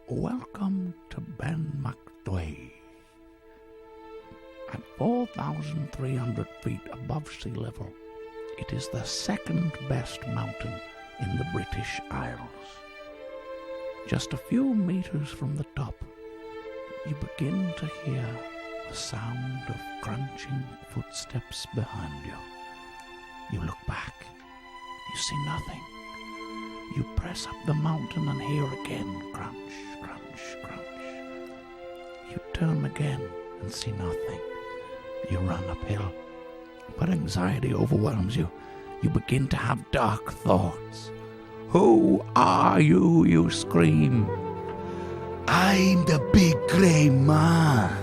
Welcome to Ben McDway. At 4,300 feet above sea level, it is the second best mountain in the British Isles. Just a few meters from the top, you begin to hear the sound of crunching footsteps behind you. You look back. You see nothing. You press up the mountain and hear again, crunch, crunch, crunch. You turn again and see nothing. You run uphill, but anxiety overwhelms you. You begin to have dark thoughts. Who are you? You scream. I'm the big grey man,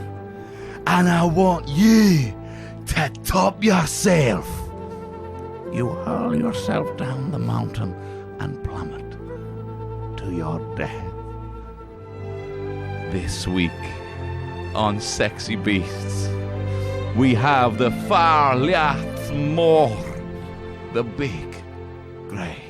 and I want you to top yourself. You hurl yourself down the mountain and plummet to your death. This week on Sexy Beasts, we have the far Liath Mor, the big grey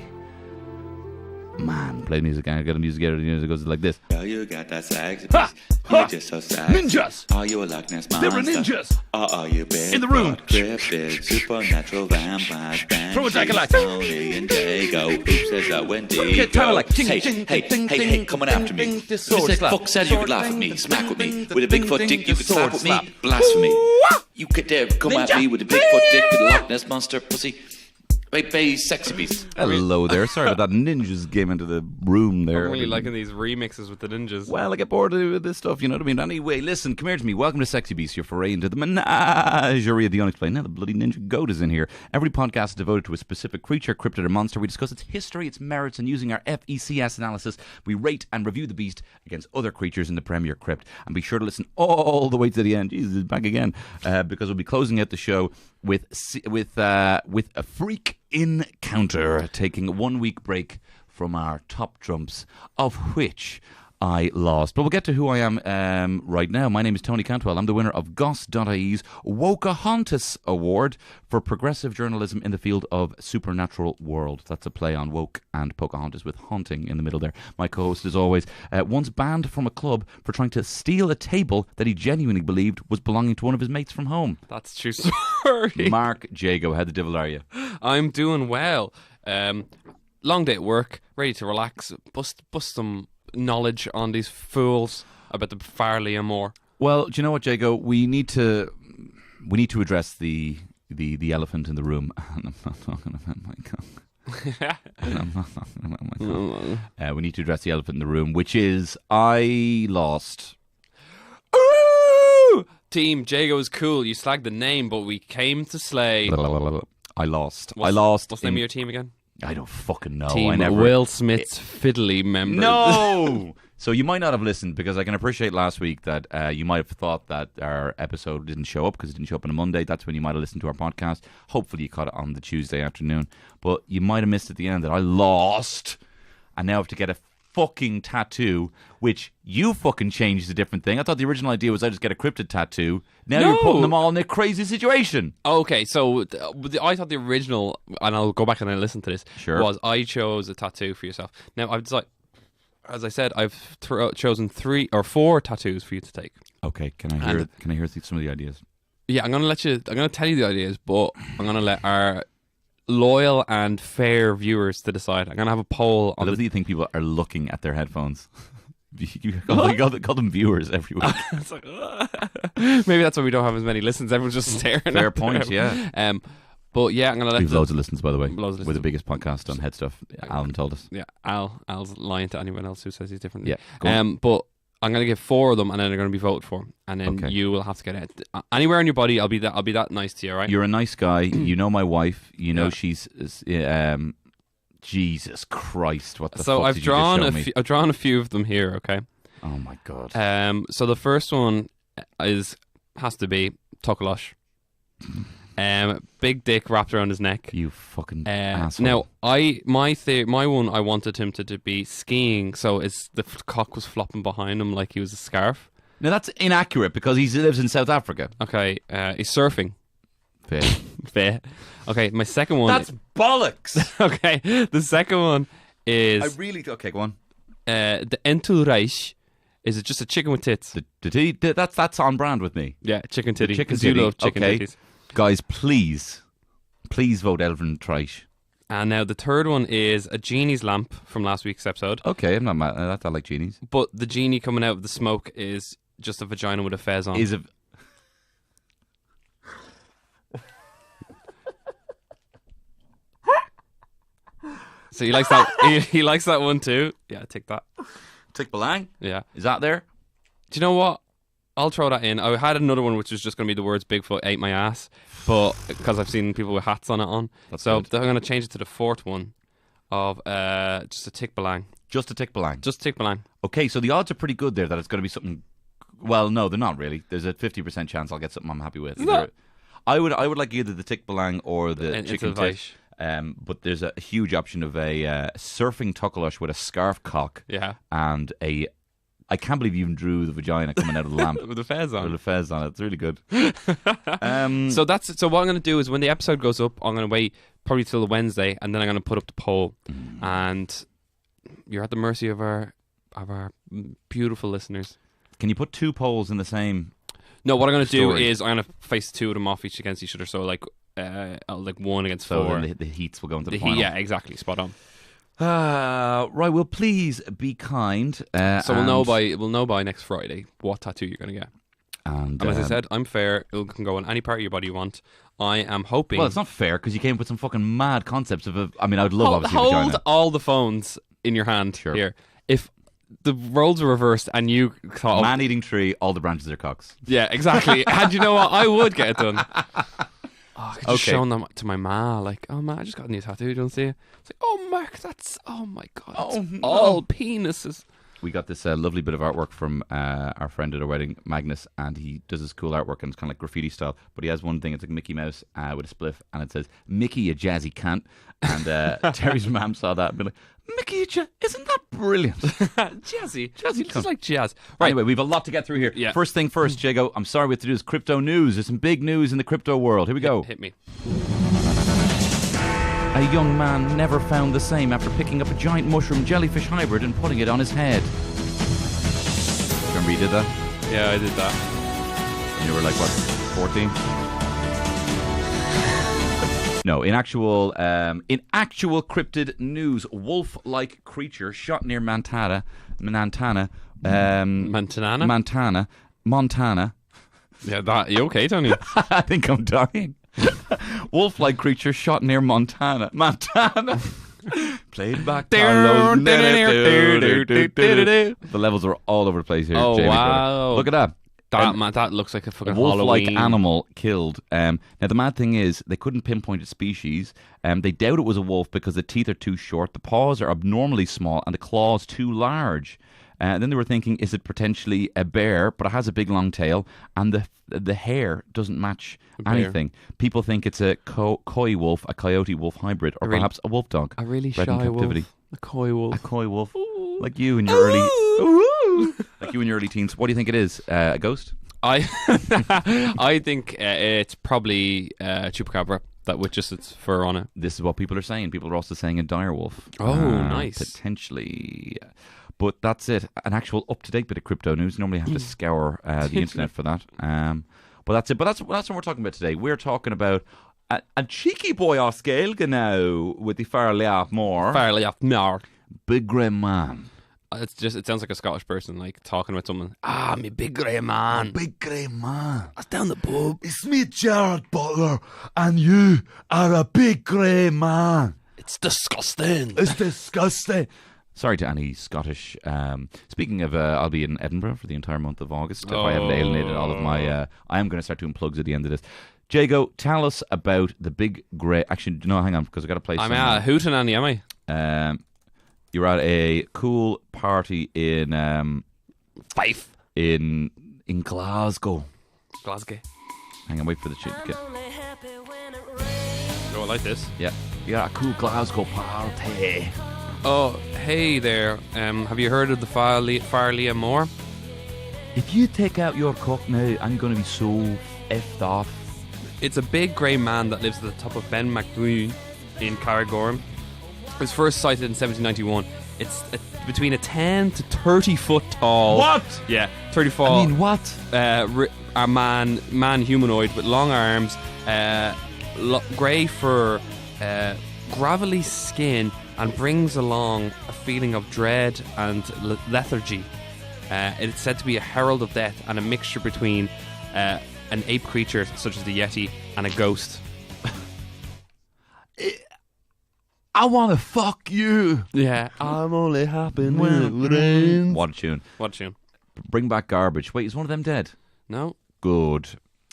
man. Play music, I gotta music, it goes like this. Girl, you got that sexy beast. You're just so sexy. Ninjas! Are you a Loch Ness monster? There are ninjas! Or are you big? In the room. Cryptic, supernatural vampires. Throw it like a light. Tony and Jago. Who says that when do you Get time go? like Hey, coming after me. Who said fuck said you could laugh at me, smack with me. With a Bigfoot dick, you could slap with me. Blasphemy. You could dare come at me with a Bigfoot dick with a Loch Ness monster pussy. Bay Sexy Beast. Hello there. Sorry about that. Ninjas came into the room there. I'm really liking these remixes with the ninjas. Well, I get bored of this stuff, you know what I mean? Anyway, listen, come here to me. Welcome to Sexy Beast, your foray into the menagerie of the unexplained. Now the bloody ninja goat is in here. Every podcast is devoted to a specific creature, cryptid or monster. We discuss its history, its merits, and using our FECS analysis, we rate and review the beast against other creatures in the Premier Crypt. And be sure to listen all the way to the end. Jesus, back again. Because we'll be closing out the show with a freak encounter, taking a 1 week break from our top trumps, of which I lost. But we'll get to who I am right now. My name is Tony Cantwell. I'm the winner of Goss.ie's Wokahontas Award for progressive journalism in the field of supernatural world. That's a play on woke and Pocahontas with haunting in the middle there. My co-host, as always, once banned from a club for trying to steal a table that he genuinely believed was belonging to one of his mates from home. That's true story. Mark Jago, how the devil are you? I'm doing well. Long day at work, ready to relax, bust some knowledge on these fools about the far Liath Mor. Well, do you know what, Jago? We need to address the elephant in the room. And I'm not talking about my cock. And I'm not talking about my cock. We need to address the elephant in the room, which is I lost. Ooh! Team Jago is cool. You slagged the name, but we came to slay. I lost. What's the name of your team again? I don't fucking know. Team Will Smith's fiddly member. No! So you might not have listened, because I can appreciate last week that you might have thought that our episode didn't show up because it didn't show up on a Monday. That's when you might have listened to our podcast. Hopefully you caught it on the Tuesday afternoon. But you might have missed at the end that I lost and now have to get a fucking tattoo, which you fucking changed a different thing. I thought the original idea was I just get a cryptid tattoo. Now you're putting them all in a crazy situation. Okay, so I thought the original, and I'll go back and I'll listen to this, was I chose a tattoo for yourself. Now, I've decided, as I said, I've chosen 3 or 4 tattoos for you to take. Okay, can I hear some of the ideas? Yeah, I'm going to tell you the ideas, but I'm going to let our loyal and fair viewers to decide. I'm going to have a poll on I love that you think people are looking at their headphones. You call them viewers every week. It's like, maybe that's why we don't have as many listens. Everyone's just staring. Fair point, yeah. But yeah, I'm going to let We've loads of listens, by the way. Loads of We're the listens. biggest podcast on head stuff. Alan told us. Yeah, Al's lying to anyone else who says he's different. Yeah, go on. But I'm going to give 4 of them, and then they're going to be voted for, and then you will have to get it anywhere on your body. I'll be that nice to you, right? You're a nice guy. You know my wife. You know she's. Jesus Christ! What the fuck I've did you just show me? I've drawn a few of them here. Okay. Oh my god. So the first one has to be Tuckalosh. Big dick wrapped around his neck. You fucking asshole. Now, my one, I wanted him to be skiing, so the cock was flopping behind him like he was a scarf. Now that's inaccurate because he lives in South Africa. Okay, he's surfing. Fair. Fair. Okay, my second one. That's bollocks. Okay, the second one is. Okay, go on. The Entourage Is it just a chicken with tits? That's on brand with me. Yeah, chicken titty. Chicken You titty. love chicken titties. Guys, please vote Elvin Triche. And now the third one is a genie's lamp from last week's episode. Okay, I'm not mad at that. I like genies. But the genie coming out of the smoke is just a vagina with a fez on. So he likes that. He likes that one too. Yeah, take that. Tick Balang? Yeah. Is that there? Do you know what? I'll throw that in. I had another one which was just going to be the words Bigfoot ate my ass, but because I've seen people with hats on it on. So I'm going to change it to the fourth one of just a Tick Balang. Just a Tick Balang. Just Tick Balang. Okay, so the odds are pretty good there that it's going to be something. Well, no, they're not really. There's a 50% chance I'll get something I'm happy with. I would like either the Tick Balang or the chicken tick. But there's a huge option of a surfing tucklush with a scarf cock. Yeah. And I can't believe you even drew the vagina coming out of the lamp. With the fez on. With the fez on it. It's really good. So what I'm going to do is when the episode goes up, I'm going to wait probably till the Wednesday, and then I'm going to put up the poll. And you're at the mercy of our beautiful listeners. Can you put two polls in the same? No, what I'm going to do story? is I'm going to face two of them off each against each other. So like one against four. So the heats will go into the final. Yeah, exactly. Spot on. Right, well, please be kind. So we'll know by next Friday what tattoo you're going to get. And as I said, I'm fair. It can go on any part of your body you want. I am hoping. Well, it's not fair because you came up with some fucking mad concepts of I mean, I would love obviously hold vagina. all the phones in your hand Sure. here. If the roles were reversed and you thought, man-eating tree, all the branches are cocks. yeah, exactly. And you know what? I would get it done. I could just show them to my ma, like, oh ma, I just got a new tattoo. Don't see it. It's like, oh Mark, that's my god, it's all penises. We got this lovely bit of artwork from our friend at our wedding, Magnus, and he does this cool artwork, and it's kind of like graffiti style. But he has one thing; it's like Mickey Mouse with a spliff, and it says "Mickey, you jazzy cunt." And Terry's mum saw that and be like, "Mickey, isn't that brilliant? jazzy, cunt. just like jazz." Right. Anyway, we have a lot to get through here. Yeah. First thing first, Jago. I'm sorry we have to do this crypto news. There's some big news in the crypto world. Here we go. Hit me. A young man never found the same after picking up a giant mushroom jellyfish hybrid and putting it on his head. Remember you did that? Yeah, I did that. And you were like, what, 14? No, in actual cryptid news, wolf-like creature shot near Montana. Yeah, that. You okay, Tony? I think I'm dying. Wolf-like creature shot near Montana. Played back Carlos. The levels are all over the place here. Oh, Jamie, wow. Look at that. That looks like a fucking wolf-like Halloween animal killed. Now the mad thing is they couldn't pinpoint its species. They doubt it was a wolf because the teeth are too short, the paws are abnormally small, and the claws too large. Then they were thinking, is it potentially a bear? But it has a big long tail, and the hair doesn't match anything. People think it's a coy wolf, a coyote wolf hybrid, or perhaps a wolf dog. A really bred in shy captivity. wolf. A coy wolf. A coy wolf. Like you in your early teens. What do you think it is? A ghost? I think it's probably chupacabra. That with just its fur on it. This is what people are saying. People are also saying a direwolf. Oh, nice. Potentially. But that's it. An actual up-to-date bit of crypto news. Normally I have to scour the internet for that. But that's it. But that's what we're talking about today. We're talking about a cheeky boy off scale now with the Far Liath Mor. Far Liath Mor. Big grey man. It sounds like a Scottish person like talking with someone. Me big grey man. Big grey man. That's down the pub. It's me, Gerard Butler, and you are a big grey man. It's disgusting. It's disgusting. Sorry to any Scottish. Speaking of, I'll be in Edinburgh for the entire month of August. If I haven't alienated all of my... I am going to start doing plugs at the end of this. Jago, tell us about the big grey... Actually, no, hang on, because I've got to play I'm at Hootenanny, am I? You're at a cool party in... Fife. In Glasgow. Glasgow. Hang on, wait for the shit to get... Oh, I like this. Yeah. You're at a cool Glasgow party. Oh, hey there. Have you heard of the Far Liath Mor? If you take out your cock now, I'm going to be so effed off. It's a big grey man that lives at the top of Ben Macdhu in Carrigorum. It was first sighted in 1791. It's between a 10 to 30 foot tall. What? Yeah, 30 foot. I mean, what? A man humanoid with long arms, grey fur, gravelly skin, and brings along a feeling of dread and lethargy. It's said to be a herald of death and a mixture between an ape creature such as the Yeti and a ghost. I want to fuck you. Yeah, I'm only happy when it rains. What a tune. What a tune. Bring back garbage. Wait, is one of them dead? No. Good.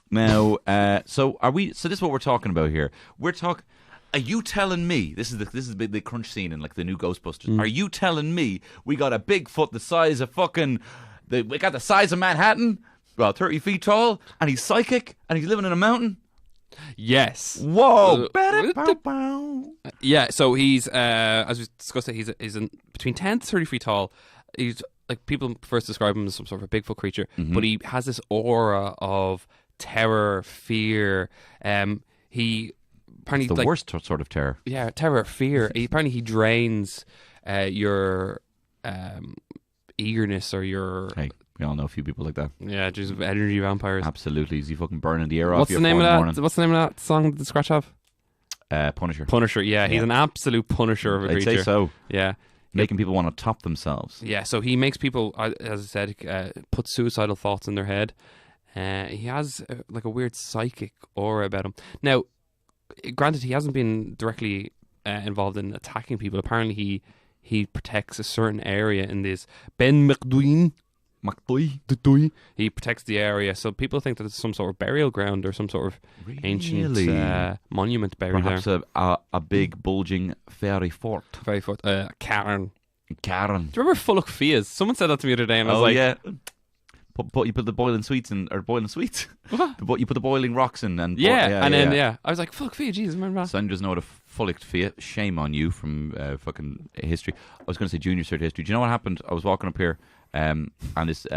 Now, so this is what we're talking about here. We're talking. Are you telling me this is the crunch scene in like the new Ghostbusters? Are you telling me we got a Bigfoot the size of we got the size of Manhattan, well, 30 feet tall, and he's psychic and he's living in a mountain? Yes. Whoa. Yeah. So he's as we discussed it, he's between 10 to 30 feet tall. He's like people first describe him as some sort of a Bigfoot creature, but he has this aura of terror, fear. He apparently it's the worst sort of terror. Yeah, terror, fear. Apparently he drains your eagerness or your. Hey, we all know a few people like that. Yeah, just energy vampires. Absolutely, is he fucking burning the air off? What's the name of that? What's the name of that song that the Scratch have? Punisher. Punisher. Yeah, he's an absolute Punisher of a creature. I'd say so. Yeah. Making people want to top themselves. Yeah, so he makes people, as I said, put suicidal thoughts in their head. He has like a weird psychic aura about him. Now, granted, he hasn't been directly involved in attacking people. Apparently, he protects a certain area in this Ben McDuin. He protects the area, so people think that it's some sort of burial ground or some sort of ancient monument buried Perhaps there. a big bulging fairy fort. Very foot. Karen. Karen. Do you remember Fulloch Fias? Someone said that to me the other day, and I was like, yeah. You put the boiling sweets in, or boiling sweets. What? You put the boiling rocks in, and I was like, Fulloch Fias, Jesus, remember that? Son doesn't know what a Fulloch Fias. Shame on you from fucking history. I was going to say junior cert history. Do you know what happened? I was walking up here. And this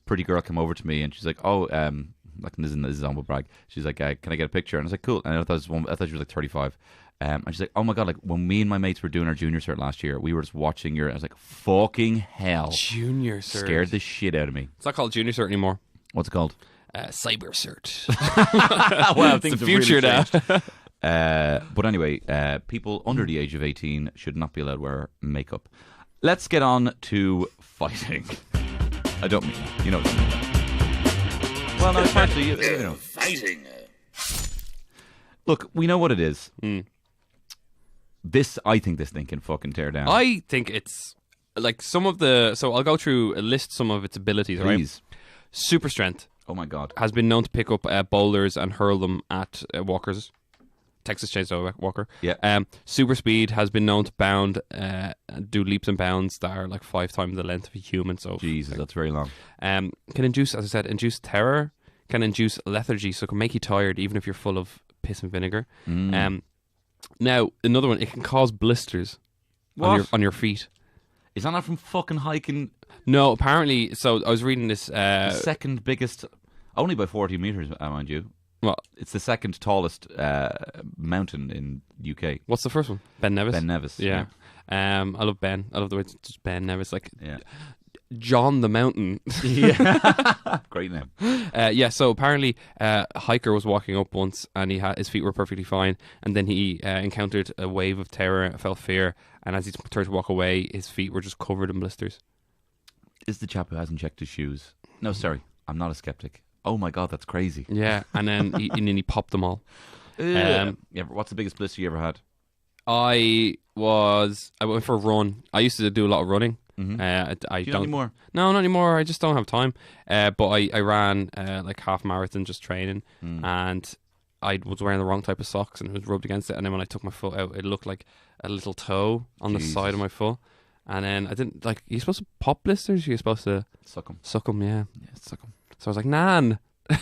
pretty girl came over to me and she's like, like this is humble brag. She's like, can I get a picture? And I was like, cool. And I thought she was like 35. And she's like, oh my god, like when me and my mates were doing our junior cert last year, we were just watching I was like, fucking hell, junior cert scared the shit out of me. It's not called junior cert anymore. What's it called? Cyber cert. Well, it's the future really now. But anyway, people under the age of 18 should not be allowed to wear makeup. Let's get on to fighting. I don't mean that. You know what I mean. Well, no, it's actually, you know. Fighting. Look, we know what it is. I think this thing can fucking tear down. I think it's like some of the. So I'll go through list some of its abilities. Please. Right? Super strength. Oh my god. Has been known to pick up boulders and hurl them at walkers. Texas Chainsaw Walker. Yeah. Super speed has been known to do leaps and bounds that are like 5 times the length of a human. So Jesus, that's very long. Can induce, as I said, terror. Can induce lethargy, so it can make you tired even if you're full of piss and vinegar. Now another one, it can cause blisters on your feet. Is that not from fucking hiking? No, apparently. So I was reading this. The second biggest, only by 40 meters, mind you. Well, it's the second tallest mountain in UK. What's the first one? Ben Nevis. Ben Nevis. Yeah. I love Ben. I love the way it's just Ben Nevis. Like John the Mountain. Yeah. Great name. Yeah. So apparently, a hiker was walking up once, and his feet were perfectly fine, and then he encountered a wave of terror, felt fear, and as he turned to walk away, his feet were just covered in blisters. Is the chap who hasn't checked his shoes? No, sorry, I'm not a skeptic. Oh my god, that's crazy. Yeah, and then he popped them all. What's the biggest blister you ever had? I went for a run. I used to do a lot of running. I don't anymore. No, not anymore. I just don't have time. But I ran like half marathon just training, and I was wearing the wrong type of socks, and it was rubbed against it. And then when I took my foot out, it looked like a little toe on the side of my foot. And then I didn't like. You're supposed to pop blisters. You're supposed to suck them. Suck them, yeah, suck them. So I was like, Nan. She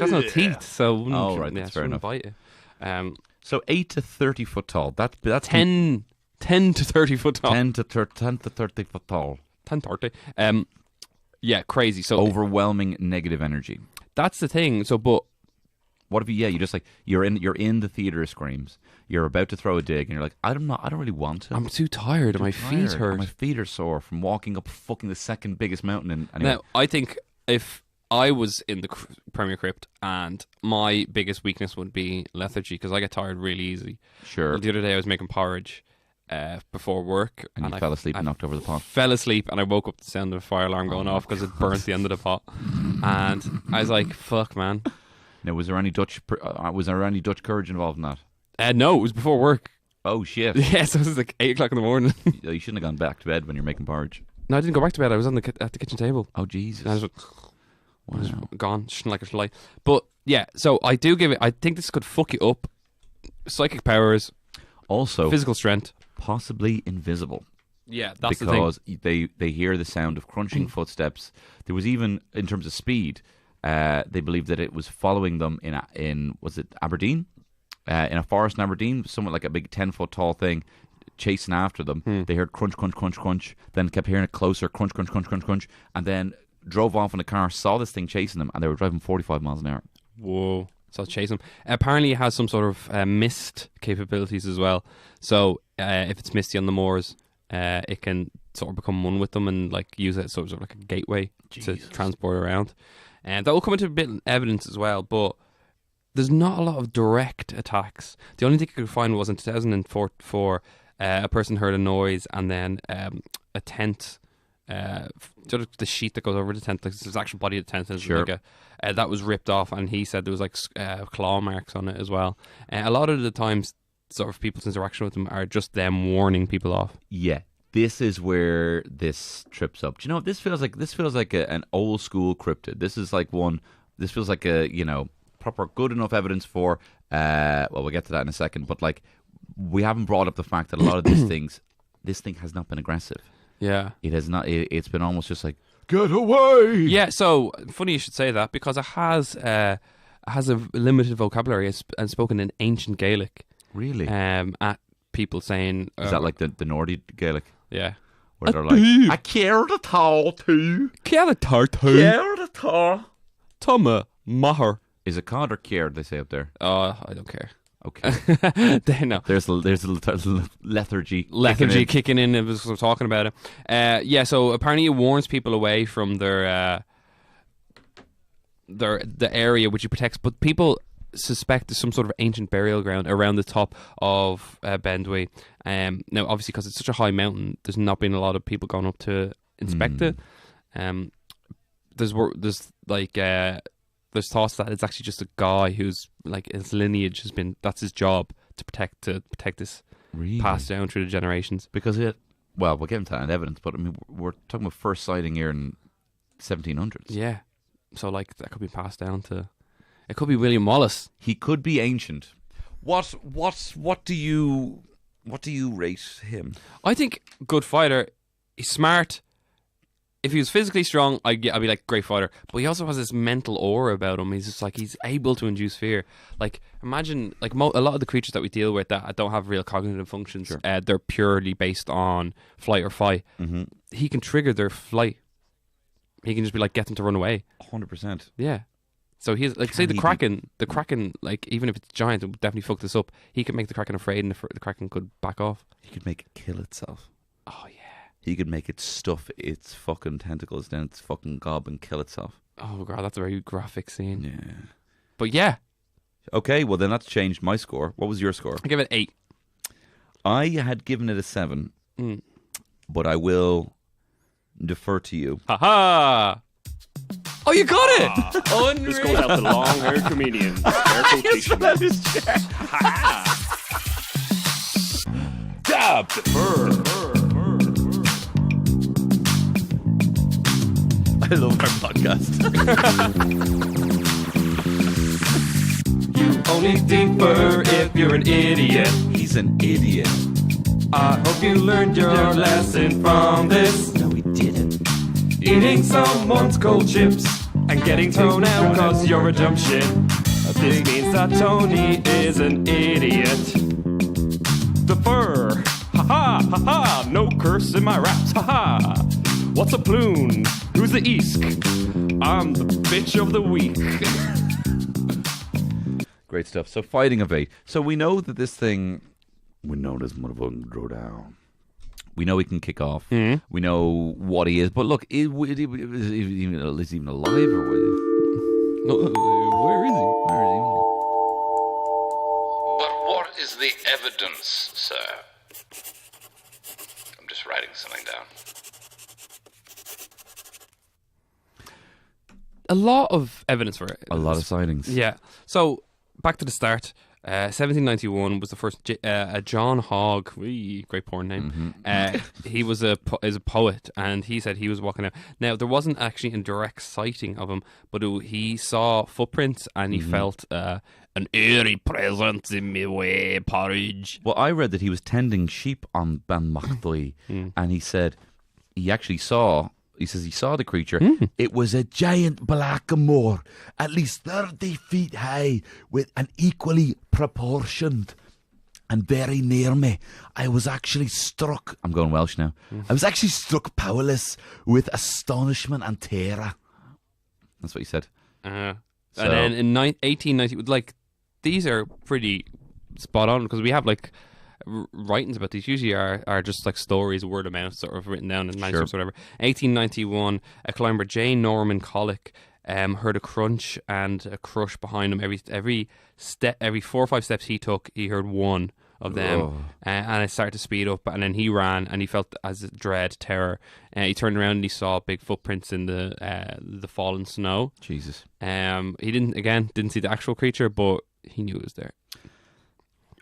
has no teeth, so right, that's fair enough. Bite you. So 8 to 30 foot tall. That's 10 to 30 foot tall. 10 to 30 foot tall. 10-30. Yeah, crazy. So overwhelming negative energy. That's the thing. So, but what if you just like you're in the theater of screams. you're about to throw a dig, and you're like, I don't really want to. I'm too tired, and my feet hurt. My feet are sore from walking up fucking the second biggest mountain. Now, I think if I was in the Premier Crypt, and my biggest weakness would be lethargy, because I get tired really easy. Sure. The other day I was making porridge before work, and you fell asleep and knocked over the pot. Fell asleep, and I woke up to the sound of a fire alarm going off because it burnt the end of the pot, and I was like, "Fuck, man." Now, was there any Dutch courage involved in that? No, it was before work. Oh shit! Yeah, so it was like 8 o'clock in the morning. You shouldn't have gone back to bed when you're making porridge. No, I didn't go back to bed. I was at the kitchen table. Oh Jesus! And I was like, gone, like a fly. But yeah, so I do give it. I think this could fuck you up. Psychic powers, also physical strength, possibly invisible. Yeah, that's because the thing. they hear the sound of crunching footsteps. There was even, in terms of speed, they believed that it was following them in was it Aberdeen, in a forest in Aberdeen, somewhat like a big 10-foot tall thing, chasing after them. They heard crunch, crunch, crunch, crunch. Then kept hearing it closer, crunch, crunch, crunch, crunch, crunch, and then drove off in a car, saw this thing chasing them, and they were driving 45 miles an hour. Whoa. So chase them. Apparently it has some sort of mist capabilities as well. So if it's misty on the moors, it can sort of become one with them and like use it sort of like a gateway to transport around. And that will come into a bit of evidence as well, but there's not a lot of direct attacks. The only thing I could find was in 2004, a person heard a noise, and then a tent, the sheet that goes over the tent, like the actual body of the tent, like that was ripped off, and he said there was like claw marks on it as well. A lot of the times, sort of people's interaction with them are just them warning people off. Yeah, this is where this trips up. Do you know what this feels like? This feels like an old school cryptid. This is like one. This feels like a proper good enough evidence for. Well, we'll get to that in a second, but like we haven't brought up the fact that a lot of these things, this thing has not been aggressive. Yeah, it has not. It's been almost just like, get away. Yeah, so funny you should say that, because it has a limited vocabulary and spoken in ancient Gaelic. Really? At people saying, is that like the Nordic Gaelic? Yeah. Where they're like, I care the tar too. Care the tar too. Care the tar. Toma maher. Is it cod or care? They say up there. Oh, I don't care. Okay. No. There's a lethargy. Kicking in. It was talking about it. Yeah. So apparently, it warns people away from the area which it protects. But people suspect there's some sort of ancient burial ground around the top of Bendway. Now, obviously, because it's such a high mountain, there's not been a lot of people going up to inspect it. There's thoughts that it's actually just a guy who's like his lineage has been, that's his job to protect this, really? Passed down through the generations. Because we'll get into that in evidence, but I mean we're talking about first sighting here in 1700s. Yeah, so like that could be passed down to. It could be William Wallace. He could be ancient. What do you rate him? I think good fighter. He's smart. If he was physically strong, I'd be like, great fighter. But he also has this mental aura about him. He's just like, he's able to induce fear. Like, imagine, like a lot of the creatures that we deal with that don't have real cognitive functions. Sure. They're purely based on flight or fight. Mm-hmm. He can trigger their flight. He can just be like, get them to run away. 100%. Yeah. So he's like, say the Kraken, like even if it's giant, it would definitely fuck this up. He could make the Kraken afraid, and the Kraken could back off. He could make it kill itself. Oh yeah. He could make it stuff its fucking tentacles down its fucking gob and kill itself. Oh god, that's a very graphic scene. Yeah. But yeah. Okay, well then that's changed my score. What was your score? I give it 8. I had given it a 7, but I will defer to you. Ha! Oh, you got it! Unreal. This goes out the long-haired comedian. That is Dab! I love our podcast. You only dig fur if you're an idiot. He's an idiot. I hope you learned your lesson from this. No, he didn't. Eating someone's cold chips and getting thrown out cause you're a dumb shit. This means that Tony is an idiot. The fur. Ha ha ha ha. No curse in my raps. Ha ha. What's a plume? Who's the East? I'm the bitch of the week. Great stuff. So fighting of 8. So we know that this thing, we know this motherfucker go down. We know he can kick off. Mm-hmm. We know what he is. But look, is he even alive or was he? No, where is he? Where is he? But what is the evidence, sir? I'm just writing something down. A lot of evidence for it. A lot of sightings. Yeah. So back to the start. 1791 was the first. John Hogg, great porn name. He was a poet, and he said he was walking out. Now there wasn't actually a direct sighting of him, but he saw footprints and he felt an eerie presence in my way, porridge. Well, I read that he was tending sheep on Banmachdui, and he said he actually saw. He says he saw the creature. It was a giant Liath Mor, at least 30 feet high, with an equally proportioned and very near me. I was actually struck. I'm going Welsh now. I was actually struck powerless with astonishment and terror. That's what he said. And then in 1890, like, these are pretty spot on because we have like writings about these usually are just like stories, word of mouth, sort of written down in manuscripts or whatever. 1891, a climber J. Norman Collick heard a crunch and a crush behind him. Every 4 or 5 steps he took, he heard one of them, and it started to speed up. And then he ran, and he felt as dread, terror. He turned around and he saw big footprints in the fallen snow. Jesus. He didn't see the actual creature, but he knew it was there.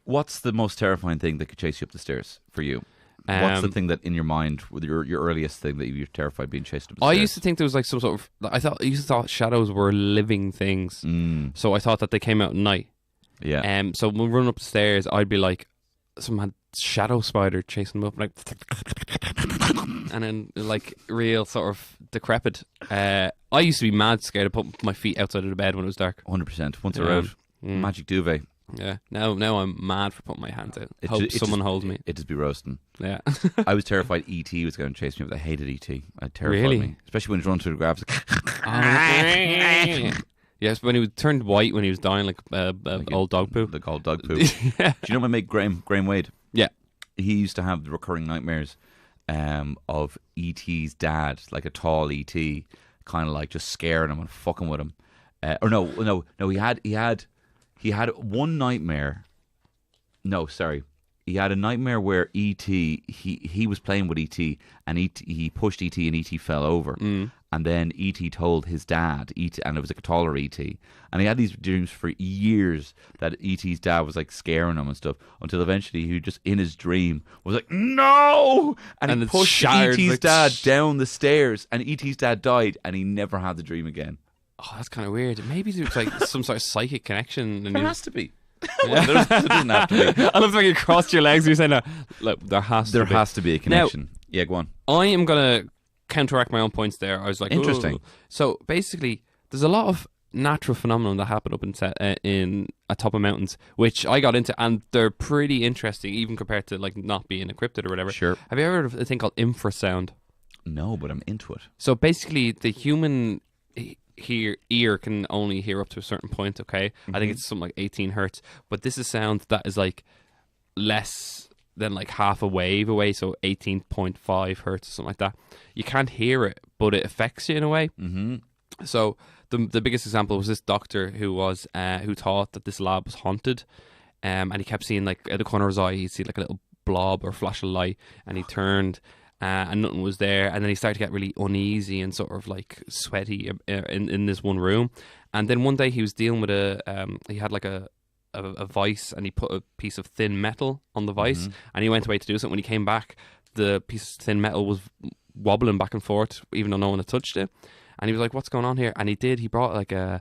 What's the most terrifying thing that could chase you up the stairs for you? What's the thing that in your mind, with your earliest thing that you're terrified being chased up the stairs? I used to think there was like some sort of. I used to thought shadows were living things. So I thought that they came out at night. Yeah. So when we run up the stairs, I'd be like, some had shadow spider chasing them up, like, and then like real sort of decrepit. I used to be mad scared to put my feet outside of the bed when it was dark. 100%. Once they're out, magic duvet. Yeah. Now I'm mad for putting my hands out. Hope someone holds me. It'd just be roasting. Yeah. I was terrified E.T. was going to chase me, but I hated E.T. It terrified Really? me. Especially when he's running through the graves. Yes, when he turned white when he was dying, like old dog poo. Like old dog poo. Do you know my mate Graham Wade? Yeah. He used to have the recurring nightmares of E.T.'s dad, like a tall E.T., kind of like just scaring him and fucking with him. He had one nightmare. No, sorry. He had a nightmare where E.T. he was playing with E.T. and he pushed E.T. and E.T. fell over. And then E.T. told his dad, and it was like a taller E.T. And he had these dreams for years that E.T.'s dad was like scaring him and stuff, until eventually he just in his dream was like, no! And he pushed E.T.'s dad down the stairs, and E.T.'s dad died, and he never had the dream again. Oh, that's kind of weird. Maybe there's like some sort of psychic connection. And there has to be. Well, there doesn't have to be. I love when you crossed your legs and you're saying, no, look, there has to be a connection. Now, yeah, go on. I am going to counteract my own points there. I was like, interesting. Ooh. So basically, there's a lot of natural phenomenon that happen up in atop of mountains, which I got into, and they're pretty interesting, even compared to like not being encrypted or whatever. Sure. Have you ever heard of a thing called infrasound? No, but I'm into it. So basically, the human ear can only hear up to a certain point. Okay, I think it's something like 18 hertz, but this is sound that is like less than like half a wave away, so 18.5 hertz or something like that. You can't hear it, but it affects you in a way. So the biggest example was this doctor who thought that this lab was haunted, and he kept seeing, like, at the corner of his eye, he'd see like a little blob or flash of light, and he turned and nothing was there, and then he started to get really uneasy and sort of like sweaty in this one room. And then one day he was dealing with he had like a vice, and he put a piece of thin metal on the vice, and he went away to do something. When he came back, the piece of thin metal was wobbling back and forth, even though no one had touched it. And he was like, what's going on here? And he brought like a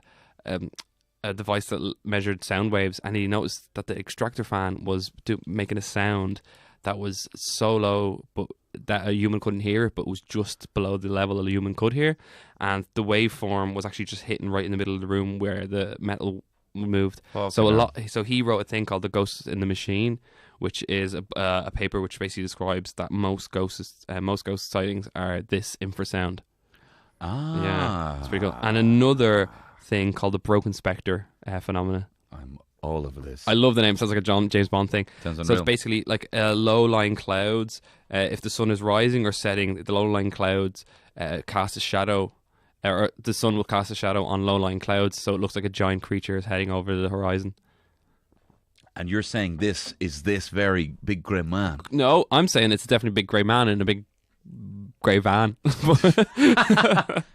device that measured sound waves, and he noticed that the extractor fan was making a sound that was so low, but that a human couldn't hear it, but was just below the level a human could hear. And the waveform was actually just hitting right in the middle of the room where the metal moved. So he wrote a thing called The Ghost in the Machine, which is a paper which basically describes that most ghost sightings are this infrasound. Yeah, it's pretty cool. And another thing called the broken spectre phenomena. I'm all over this. I love the name. Sounds like a James Bond thing. Sounds So unreal. it's basically like low-lying clouds. If the sun is rising or setting, the low-lying clouds cast a shadow, or the sun will cast a shadow on low-lying clouds, so it looks like a giant creature is heading over the horizon. And you're saying this is this very big grey man. No, I'm saying it's definitely a big grey man in a big grey van.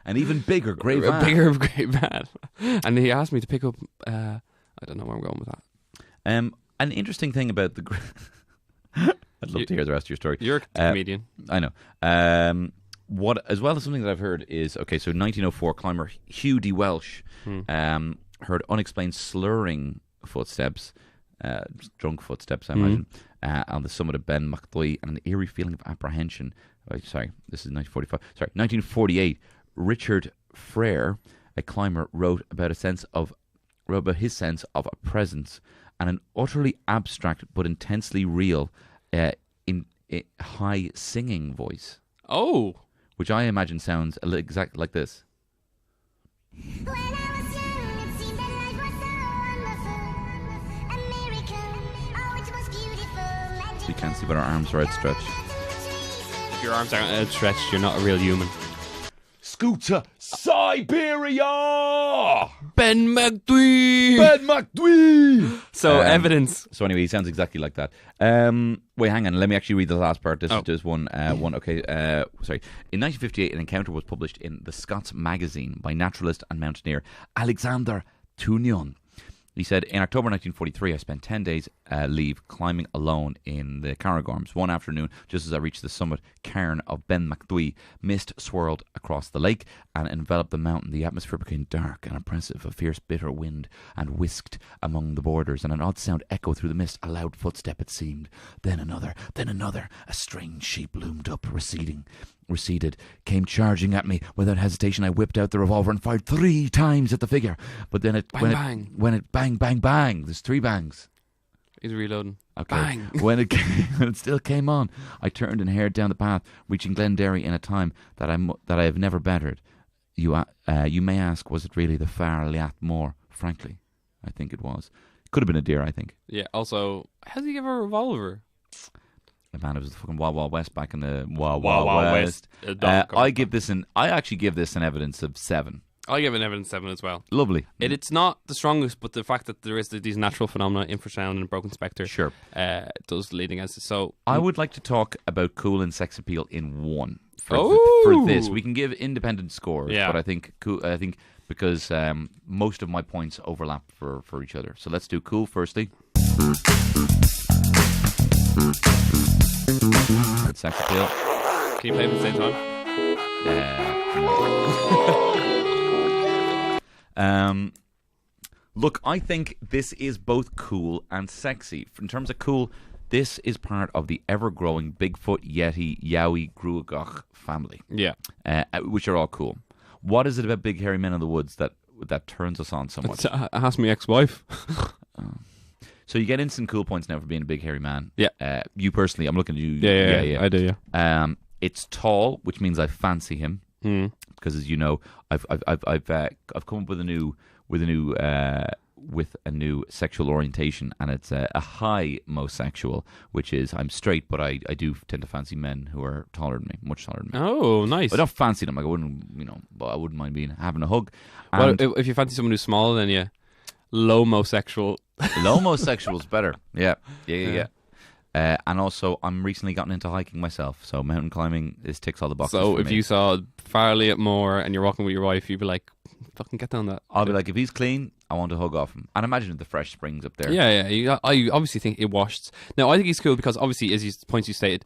An even bigger grey A van. bigger grey van. And he asked me to pick up... I don't know where I'm going with that. An interesting thing about the... I'd love to hear the rest of your story. You're a comedian. I know. What, as well as something that I've heard is, okay, so 1904, climber Hugh D. Welsh heard unexplained slurring footsteps, drunk footsteps, I imagine, on the summit of Ben Macdui, and an eerie feeling of apprehension. Oh, sorry, this is 1945. Sorry, 1948, Richard Frere, a climber, wrote about his sense of a presence and an utterly abstract but intensely real in high singing voice. Oh. Which I imagine sounds exactly like this. When I was young, it seemed that life was so wonderful. A miracle, oh, it was beautiful. Magic. You can't see, but our arms are outstretched. If your arms aren't outstretched, you're not a real human. Scooter Siberia! Ben Macdui! Ben Macdui! So, evidence. So anyway, he sounds exactly like that. Wait, hang on. Let me actually read the last part. This is just one. Okay. Sorry. In 1958, an encounter was published in the Scots Magazine by naturalist and mountaineer Alexander Tunion. He said, in October 1943, I spent 10 days leave climbing alone in the Cairngorms. One afternoon, just as I reached the summit cairn of Ben Macdui, mist swirled across the lake and enveloped the mountain. The atmosphere became dark and oppressive. A fierce, bitter wind and whisked among the borders, and an odd sound echoed through the mist. A loud footstep, it seemed. Then another. A strange shape loomed up, receded, came charging at me. Without hesitation, I whipped out the revolver and fired 3 times at the figure. But then bang, there's 3 bangs. He's reloading. Okay. Bang. When it still came on, I turned and hurried down the path, reaching Glenderry in a time that I have never bettered. You may ask, was it really the far Liath Mor? Frankly, I think it was. Could have been a deer, I think. Yeah, also, how did he give a revolver? Man, it was the fucking Wild Wild West back in the Wild West. I actually give this an evidence of 7. I give an evidence 7 as well. Lovely. It's not the strongest, but the fact that there is these natural phenomena, infrasound and broken spectre, Sure, does lead against it. So I would like to talk about cool and sex appeal in one. For this, we can give independent scores, but I think because most of my points overlap for each other. So let's do cool firstly. Sex appeal. Can you play it at the same time? Look, I think this is both cool and sexy. In terms of cool, this is part of the ever-growing Bigfoot, Yeti, Yowie, Gruagach family. Yeah. Which are all cool. What is it about big hairy men in the woods that turns us on so much? Ask me ex-wife. So you get instant cool points now for being a big hairy man. Yeah. You personally, I'm looking at you. Yeah. I do. Yeah. It's tall, which means I fancy him. Because as you know, I've come up with a new sexual orientation, and it's a high mosexual, which is I'm straight, but I do tend to fancy men who are taller than me, much taller than me. Oh, nice. I don't fancy them. Like I wouldn't, but I wouldn't mind having a hug. Well, And if you fancy someone who's smaller than you, low mosexual. low mosexual's better. Yeah. And also, I'm recently gotten into hiking myself, so mountain climbing ticks all the boxes. So for if me. you saw Liath Mor and you're walking with your wife, you'd be like, fucking get down that. I'll be like, if he's clean, I want to hug off him. And imagine the fresh springs up there. Yeah. I obviously think it washed. Now, I think he's cool because obviously, as points you stated,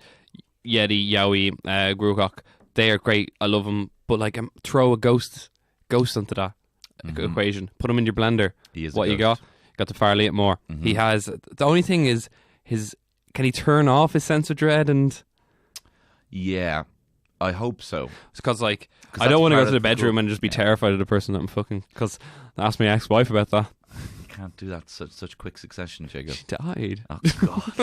Yeti, Yowie, Gruagach, they are great. I love them. But like, throw a ghost onto that equation. Put him in your blender. He is what a you ghost. got the far Liath Mor. He has. The only thing is his. Can he turn off his sense of dread? And yeah, I hope so. Because I that's don't want to part go to of the the bedroom cool- and just be terrified of the person that I'm fucking. Because ask my ex-wife about that. You can't do that such quick succession, Jacob. She died. Oh God.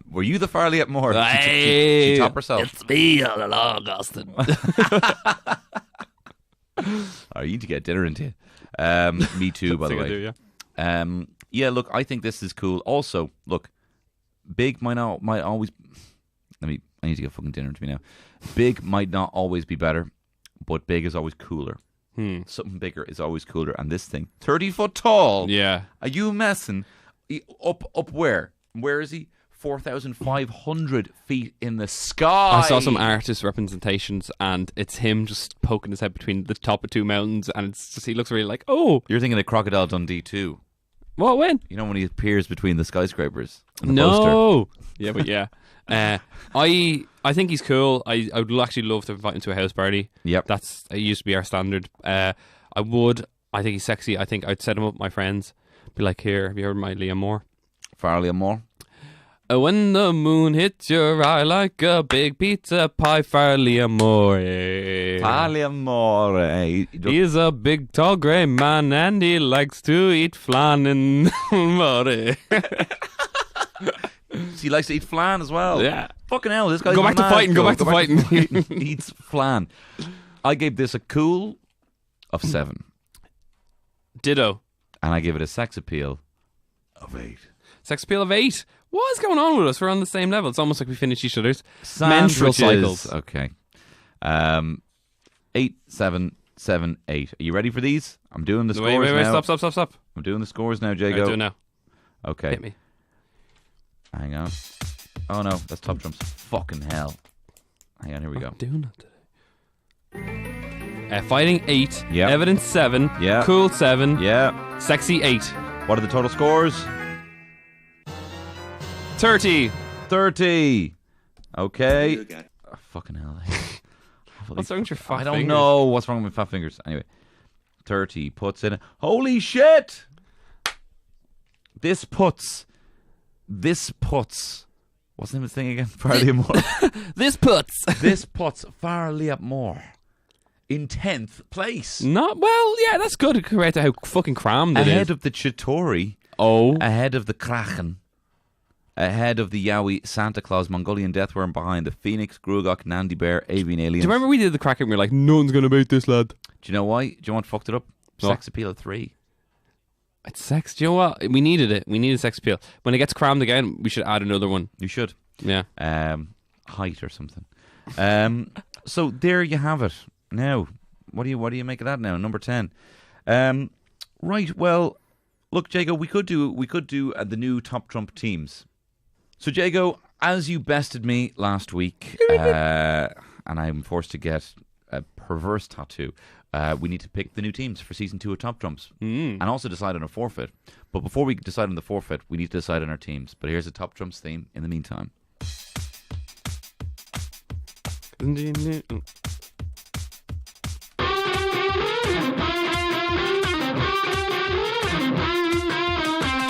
Were you the Farley at Moore? Hey, she top herself. It's me all along, Austin. Oh, you need to get dinner into you. Me too, by the way. Yeah, look, I think this is cool. Also, look, big might always. I need to get fucking dinner to me now. Big might not always be better, but big is always cooler. Something bigger is always cooler. And this thing, 30 foot tall. Yeah. Are you messing? Up where? Where is he? 4,500 feet in the sky. I saw some artist representations, and it's him just poking his head between the top of two mountains, and it's just he looks really like, oh. You're thinking of Crocodile Dundee too. What, when? You know when he appears between the skyscrapers? On the No. poster? Yeah, but yeah. I think he's cool. I would actually love to invite him to a house party. Yep. It used to be our standard. I think he's sexy. I think I'd set him up with my friends. Be like, here, have you heard my Liath Mor? Liath Mor. When the moon hits your eye like a big pizza pie, Liath Mor. Liath Mor. He's a big, tall, grey man, and he likes to eat flan in more. He likes to eat flan as well. Yeah. Fucking hell, this guy's Go back to mad. fighting, go back to fighting. Eats flan. I gave this a cool of 7. Ditto. And I give it a sex appeal of 8. Sex appeal of 8. What is going on with us? We're on the same level. It's almost like we finish each other's Sandwiches. menstrual cycles. Okay. 8, 7, 7, 8. Are you ready for these? I'm doing the scores wait, now. Stop. I'm doing the scores now, I Jago. do it now. Okay. Hit me. Hang on. Oh no, that's top trumps. Fucking hell. Hang on, here we go. I'm doing it today. Fighting 8. Yeah. Evidence 7. Yeah. Cool 7. Yeah. Sexy 8. What are the total scores? 30. 30. Okay. Oh, fucking hell. What's wrong with your fat I don't fingers? know what's wrong with my fat fingers. Anyway. 30 puts in. Holy shit! This puts. What's the name of the thing again? Liath Mor. This puts. This puts Liath Mor in 10th place. Not well, yeah, that's good compared to how fucking crammed it is. Ahead of the Chitauri. Oh. Ahead of the Kraken. Ahead of the Yowie, Santa Claus, Mongolian Deathworm, behind the Phoenix, Grugok, Nandi Bear, Avian Aliens. Do you remember we did the Kraken and we were like, nothing's going to beat this, lad? Do you know why? Do you know what fucked it up? No. Sex appeal of 3. It's sex. Do you know what? We needed it. We needed sex appeal. When it gets crammed again, we should add another one. You should. Yeah. Height or something. So there you have it. Now, what do you make of that now? Number 10. Right. Well, look, Jago, we could do the new Top Trump teams. So, Jago, as you bested me last week, and I'm forced to get a perverse tattoo, we need to pick the new teams for season 2 of Top Trumps, and also decide on a forfeit. But before we decide on the forfeit, we need to decide on our teams. But here's a Top Trumps theme in the meantime.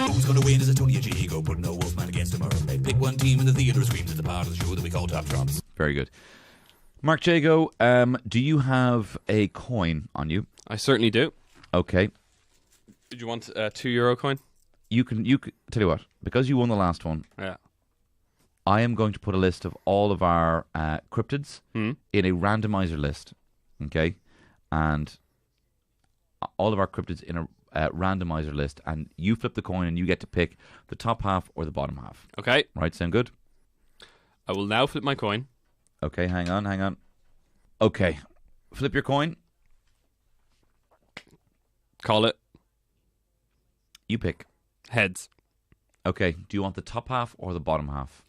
Who's gonna win? Is it Tony or Jago? Put no wolfman against a mermaid. Pick one team in the theatre, screams at the part of the show that we call Top Trumps. Very good. Mark Jago, do you have a coin on you? I certainly do. Okay. Did you want a €2 coin? You can tell you what, because you won the last one, Yeah. I am going to put a list of all of our cryptids Hmm? in a randomizer list. Okay? And all of our cryptids in a randomizer list, and you flip the coin and you get to pick the top half or the bottom half. Okay. Right, sound good? I will now flip my coin. Okay, hang on. Okay, flip your coin. Call it. You pick. Heads. Okay, do you want the top half or the bottom half?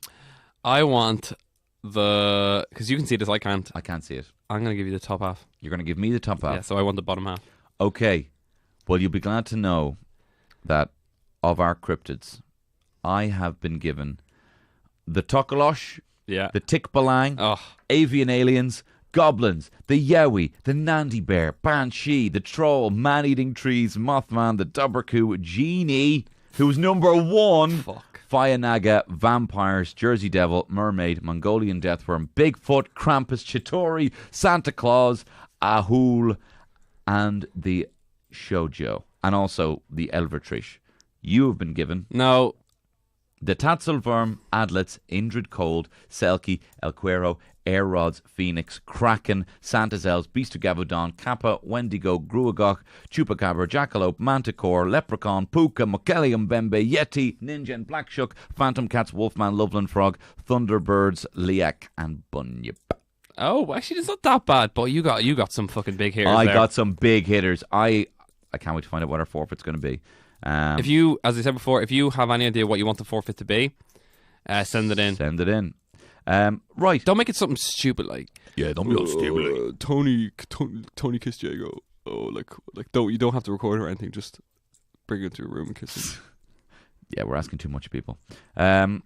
I want the... Because you can see this, I can't. I can't see it. I'm going to give you the top half. You're going to give me the top half? Yeah, so I want the bottom half. Okay, well, you'll be glad to know that of our cryptids, I have been given the Tokolosh, Yeah. the Tikbalang, Oh. Avian Aliens, Goblins, the Yowie, the Nandi Bear, Banshee, the Troll, Man-Eating Trees, Mothman, the Dubberku, Genie, who's number 1, Fuck. Fire-Naga, Vampires, Jersey Devil, Mermaid, Mongolian Deathworm, Bigfoot, Krampus, Chitauri, Santa Claus, Ahul, and the Shoujo, and also the Elvertrish. You have been given... No. The Tatzelwurm, Adlets, Indrid Cold, Selkie, El Cuero, Air Rods, Phoenix, Kraken, Santa's Elves, Beast of Gavodon, Kappa, Wendigo, Gruagach, Chupacabra, Jackalope, Manticore, Leprechaun, Puka, Mokelium, Bembe, Yeti, Ninja and Blackshook, Phantom Cats, Wolfman, Loveland Frog, Thunderbirds, Liath, and Bunyip. Oh, actually, it's not that bad, but you got some fucking big hitters. I got some big hitters. I can't wait to find out what our forfeit's going to be. If you, as I said before, if you have any idea what you want the forfeit to be, send it in. Send it in. Right. Don't make it something stupid like. Yeah, don't be all stupid. Tony kissed Jago. Oh, you don't have to record or anything. Just bring it to a room and kiss him. Yeah, we're asking too much of people. Well,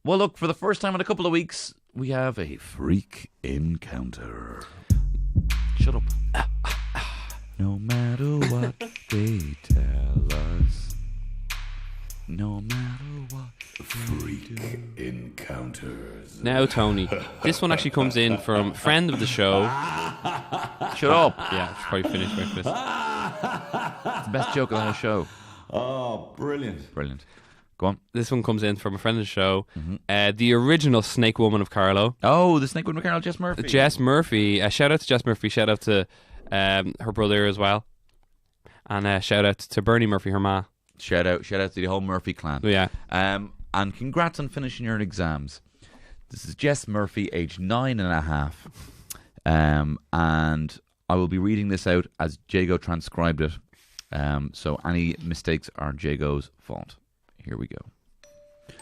look, for the first time in a couple of weeks, we have a freak encounter. Shut up. No matter what they tell us, no matter what. Freak encounters. Now, Tony, this one actually comes in from friend of the show. Shut up. Yeah, should probably finish breakfast. It's the best joke of the whole show. Oh, brilliant. Brilliant. Go on. This one comes in from a friend of the show. The original Snake Woman of Carlow. Oh, the Snake Woman of Carlow, Jess Murphy. Jess Murphy. Shout out to Jess Murphy. Shout out to her brother as well. And shout out to Bernie Murphy, her ma. Shout out to the whole Murphy clan. Yeah. And congrats on finishing your exams. This is Jess Murphy, age 9.5. And I will be reading this out as Jago transcribed it. So any mistakes are Jago's fault. Here we go.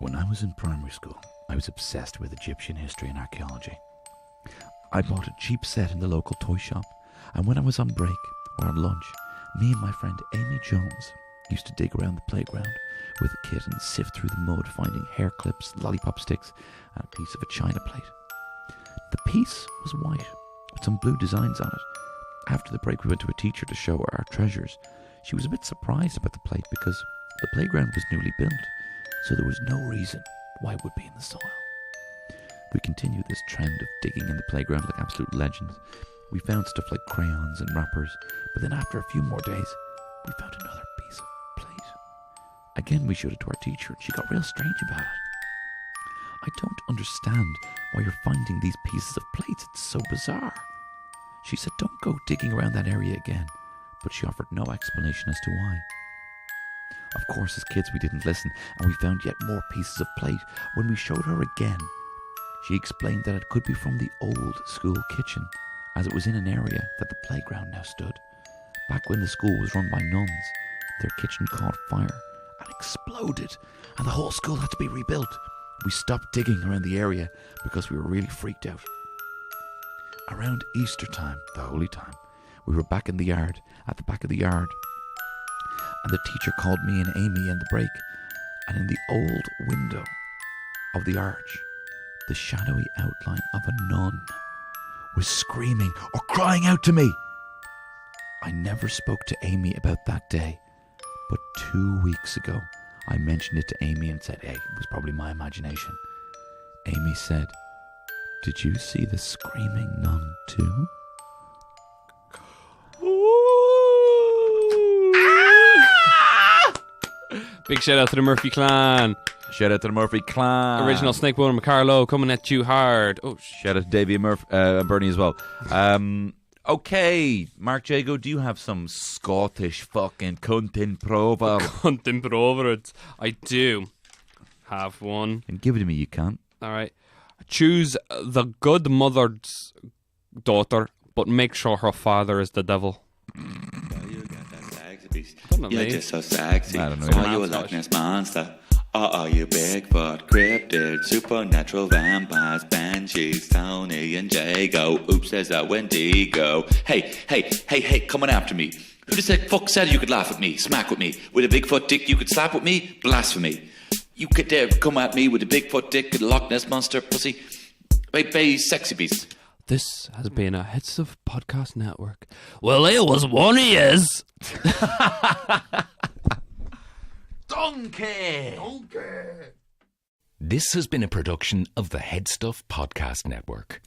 When I was in primary school, I was obsessed with Egyptian history and archaeology. I bought a cheap set in the local toy shop, and when I was on break or on lunch, me and my friend Amy Jones used to dig around the playground with a kit and sift through the mud, finding hair clips, lollipop sticks, and a piece of a china plate. The piece was white, with some blue designs on it. After the break, we went to a teacher to show her our treasures. She was a bit surprised about the plate because the playground was newly built, so there was no reason why it would be in the soil. We continued this trend of digging in the playground like absolute legends. We found stuff like crayons and wrappers, but then after a few more days, we found another piece of plate. Again, we showed it to our teacher, and she got real strange about it. I don't understand why you're finding these pieces of plates. It's so bizarre. She said, don't go digging around that area again, but she offered no explanation as to why. Of course, as kids, we didn't listen, and we found yet more pieces of plate. When we showed her again, she explained that it could be from the old school kitchen, as it was in an area that the playground now stood. Back when the school was run by nuns, their kitchen caught fire and exploded, and the whole school had to be rebuilt. We stopped digging around the area because we were really freaked out. Around Easter time, the holy time, we were back in the yard, at the back of the yard, and the teacher called me and Amy in the break, and in the old window of the arch, the shadowy outline of a nun was screaming or crying out to me. I never spoke to Amy about that day, but 2 weeks ago I mentioned it to Amy and said, hey, it was probably my imagination. Amy said, did you see the screaming nun too? Big shout out to the Murphy clan. Shout out to the Murphy clan. Original Snake Woman McCarlow coming at you hard. Oh, shout out to Davey and Bernie as well. Okay, Mark Jago, do you have some Scottish fucking cuntin proverb? Cuntin proverbs. I do have one. And give it to me, you can't. All right. Choose the good mother's daughter, but make sure her father is the devil. You're just so sexy. I don't know. Are you a Loch Ness monster? Or are you Bigfoot, cryptid, supernatural vampires, banshees, Tony and Jago? Oops, there's that Wendigo. Hey, coming after me. Who the fuck said you could laugh at me, smack with me? With a Bigfoot dick you could slap with me? Blasphemy. You could dare come at me with a Bigfoot dick and a Loch Ness monster pussy? Baby, sexy beast. This has been a Hits of Podcast Network. Well, it was one of yous. Donkey! This has been a production of the Head Stuff Podcast Network.